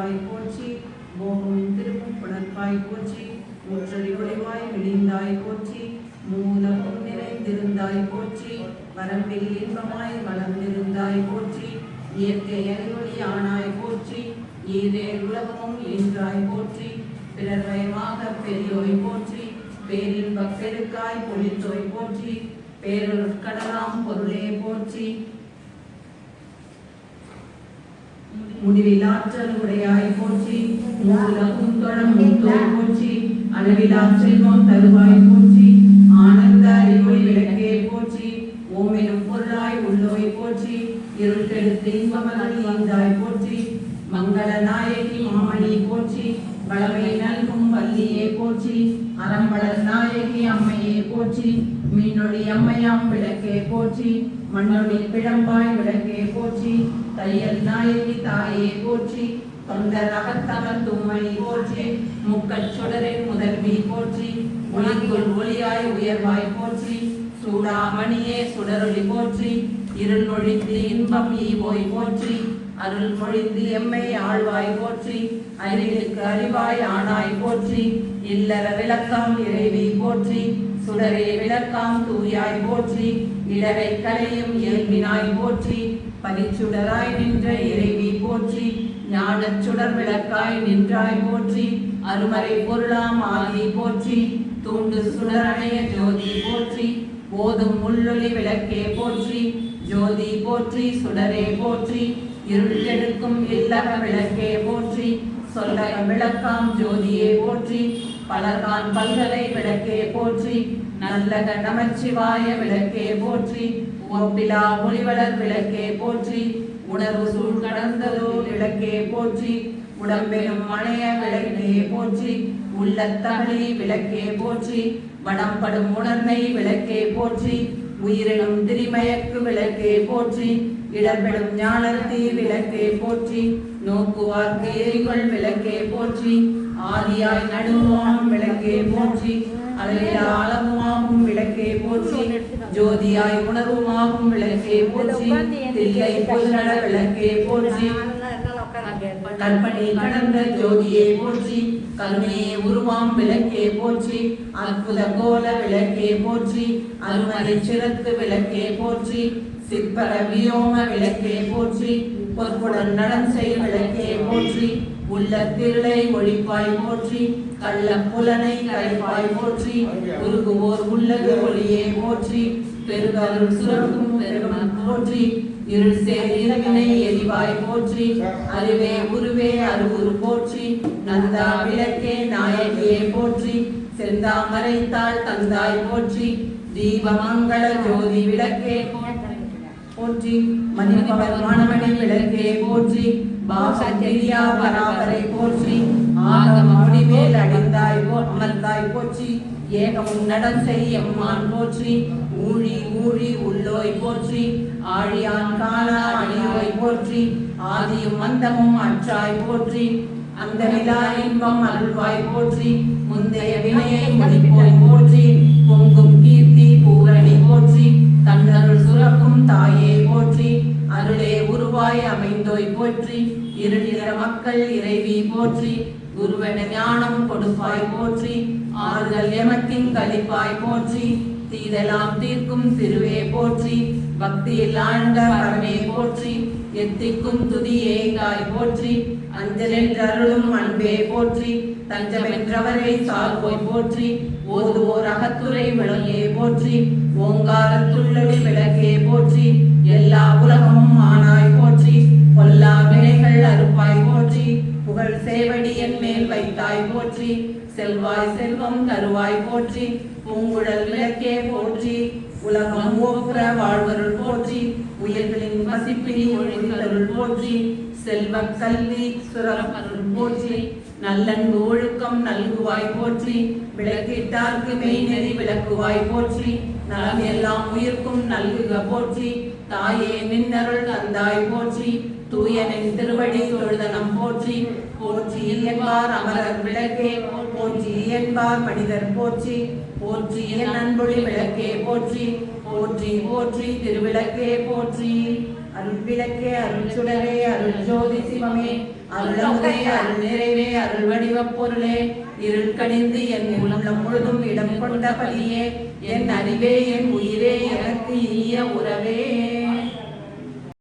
விளக்காய் போற்றி, போகமும் திருப்பும் புணர்ப்பாய் போற்றி, முற்றறி ஒளிவாய் விழிந்தாய் போற்றி, மூலமும் நிறைந்திருந்தாய் போற்றி, வரம்பில் இன்பமாய் வளர்ந்திருந்தாய் போற்றி, இயற்கை அறிவொளி ஆனாய் போற்றி, ஈரேழ் உலகமும் ஈன்றாய் போற்றி, பிறர்வயமாக பெரியோய் போற்றி, பேரின்பப் பெருக்காய் பொழித்தோய் போற்றி, பேரொருட்கடலாம் பொருளே போற்றி, முடிவிலாற்றல் உடையாய் போற்றி, மூலமும் தொழமுத்தோய் போற்றி, அளவிலா செல்வம் தருவாய் போற்றி, ஆனந்த அறிவொளி விளக்கே போற்றி, ஓமெனும் பொருளாய் உள்ளோய் போற்றி, இருள் கெடுத்து இன்பமருள் ஈந்தாய் போற்றி, மங்கள நாயகி மாமணி போற்றி, வளமை நல்கும் வள்ளியே போற்றி, அறம்பளர் நாயகி அம்மையே போற்றி, மீனொளி அம்மையாம் விளக்கே போற்றி, மண்ணொளி பிழம்பாய் விளக்கே போற்றி, தையல் நாயகி தாயே போற்றி, தொண்டர் அகத்தவர் தூமணி போற்றி, முக்கட் சுடரின் முதல்வி போற்றி, ஒளிக்குள் ஒளியாய் உயர்வாய் போற்றி, சூடாமணியே சுடரொளி போற்றி, இருள் மொழிந்து இன்பம் ஈவோய் போற்றி, அருள் மொழிந்து எம்மை ஆழ்வாய் போற்றி, அறிவுக்கு அறிவாய் ஆனாய் போற்றி, இல்லற விளக்கம் இறைவி போற்றி, சுடரே விளக்காம் தூயாய் போற்றி, இடரை கலையும் இயல்பினாய் போற்றி, பனிச்சுடராய் நின்ற இறைவி போற்றி, ஞானச் சுடர் விளக்காய் நின்றாய் போற்றி, அருமறை பொருளாம் ஆதி போற்றி, தூண்டு சுடரணைய ஜோதி போற்றி, போதும் உள்ளொளி விளக்கே போற்றி, ஜோதி போற்றி சுடரே போற்றி, இருள் கெடுக்கும் இல்லக விளக்கே போற்றி, சொல்லக விளக்காம் ஜோதியே போற்றி, பலர்கான் பல்கலை விளக்கே போற்றி, நல்லக நமச்சிவாய விளக்கே போற்றி, ஒப்பிலா ஒளிவளர் விளக்கே போற்றி, உணர்வு சூழ் கடந்ததோ விளக்கே போற்றி, உடம்பெனும் மணைய விளக்கே போற்றி, உள்ளத்தகழி விளக்கே போற்றி, வடம்படும் உணர்மை விளக்கே போற்றி, உயிரினும் திரிமயக்கு விளக்கே போற்றி, இடர்பெடும் ஞானத்தீ விளக்கே போற்றி, நோக்குவார்க்கு எரிகொள் விளக்கே போற்றி, ஆதியாய் நடுவாம் விளக்கே போற்றி, அளவிலா அளவுமாகும் விளக்கே போற்றி, ஜோதியாய் உணர்வுமாகும் விளக்கே போற்றி, தில்லை பொருள விளக்கே போற்றி, கற்பனை கடந்த ஜோதியே போற்றி, கருணையே உருவாம் விளக்கே போற்றி, அற்புத கோல விளக்கே போற்றி, அருமறை சிறத்து விளக்கே போற்றி, சிற்பர வியோம விளக்கே போற்றி, பொற்புடன் நடன் செய் விளக்கே போற்றி, உள்ள திருளை ஒழிப்பாய் போற்றி, கள்ள புலனை கரைப்பாய் போற்றி, உருகுவோர் உள்ளது ஒளியே போற்றி, பெருகருள் சுரக்கும் பெருமன் போற்றி, இருள் சேர் இரவினை எரிவாய் போற்றி, அறிவே உருவே அருவுரு போற்றி, நந்தா விளக்கே நாயகியே போற்றி, செந்தாமரைத்தாள் தந்தாய் போற்றி, தீபமங்கள ஜோதி விளக்கே போற்றி, மணிபவர் மாணவனை விளக்கே போற்றி, பாசகிரியா பராபரை போற்றி, ஆகம முடிமேல் அடைந்தாய் அமர்ந்தாய் போற்றி, ஏகமும் நடன் செய் எம்மான் போற்றி, ஊழி ஊழி உள்ளோய் போற்றி, ஆழியான் காணா அழியோய் போற்றி, ஆதியும் அந்தமும் அற்றாய் போற்றி, அந்த நிலா இன்பம் அருள்வாய் போற்றி, முந்தைய வினையை முடிப்போய் போற்றி, பொங்கும் கீர்த்தி பூரணி போற்றி, தன்னருள் சுரக்கும் தாயே போற்றி, அருளே உருவாய் அமைந்தோய் போற்றி, இருளிற மக்கள் இறைவி போற்றி, குருவென ஞானம் கொடுப்பாய் போற்றி, ஆறுதல் எமக்கின் கலிப்பாய் போற்றி, தீதெல்லாம் தீர்க்கும் திருவே போற்றி, பக்தியில் ஆழ்ந்த பரமே போற்றி, எத்திக்கும் துதியே காய் போற்றி, அஞ்சலென்றருளும் அன்பே போற்றி, தஞ்சமென்றவரை சால்வோய் போற்றி, ஓதுவோர் அகத்துரை விளங்கே போற்றி, ஓங்காரத்துள்ளொளி விளக்கே போற்றி, எல்லா உலகமும் ஆனாய் போற்றி, பொல்லா வினைகள் அறுப்பாய் போற்றி, புகழ் சேவடி என் மேல் வைத்தாய் போற்றி, செல்வாய் செல்வம் தருவாய் போற்றி, பூங்குழல் விளக்கே போற்றி, உலகம் ஓப்புற வாழ்வருள் போற்றி, உயிர்களின் வசிப்பினி ஒழித்தருள் போற்றி, செல்வ கல்வி சுரப்பருள் போற்றி, நல்லன்பு ஒழுக்கம் நல்குவாய் போற்றி, விளக்கிட்டார்க்கு மெய்நெறி விளக்குவாய் போற்றி, நலம் எல்லாம் உயிர்க்கும் நல்குக போற்றி, தாயே நின்னருள் தந்தாய் போற்றி, தூயனின் திருவடி தொழுதனம் போற்றி, போற்றி என்பார் அமரர் விளக்கே போற்றி என்பார் மனிதர் போற்றி, போற்றி என் அன்பொழி விளக்கே போற்றி, போற்றி போற்றி திருவிளக்கே போற்றி. அருள்விளக்கே அருள்சுடரே அருள்ஜோதி சிவமே அருளமுதே அருள் நிறைவே அருள் வடிவப் பொருளே இருள் கடிந்து என் உள்ளம் முழுதும் இடம் கொண்டபடியே என் அறிவே என் உயிரே எனக்கு இனிய உறவே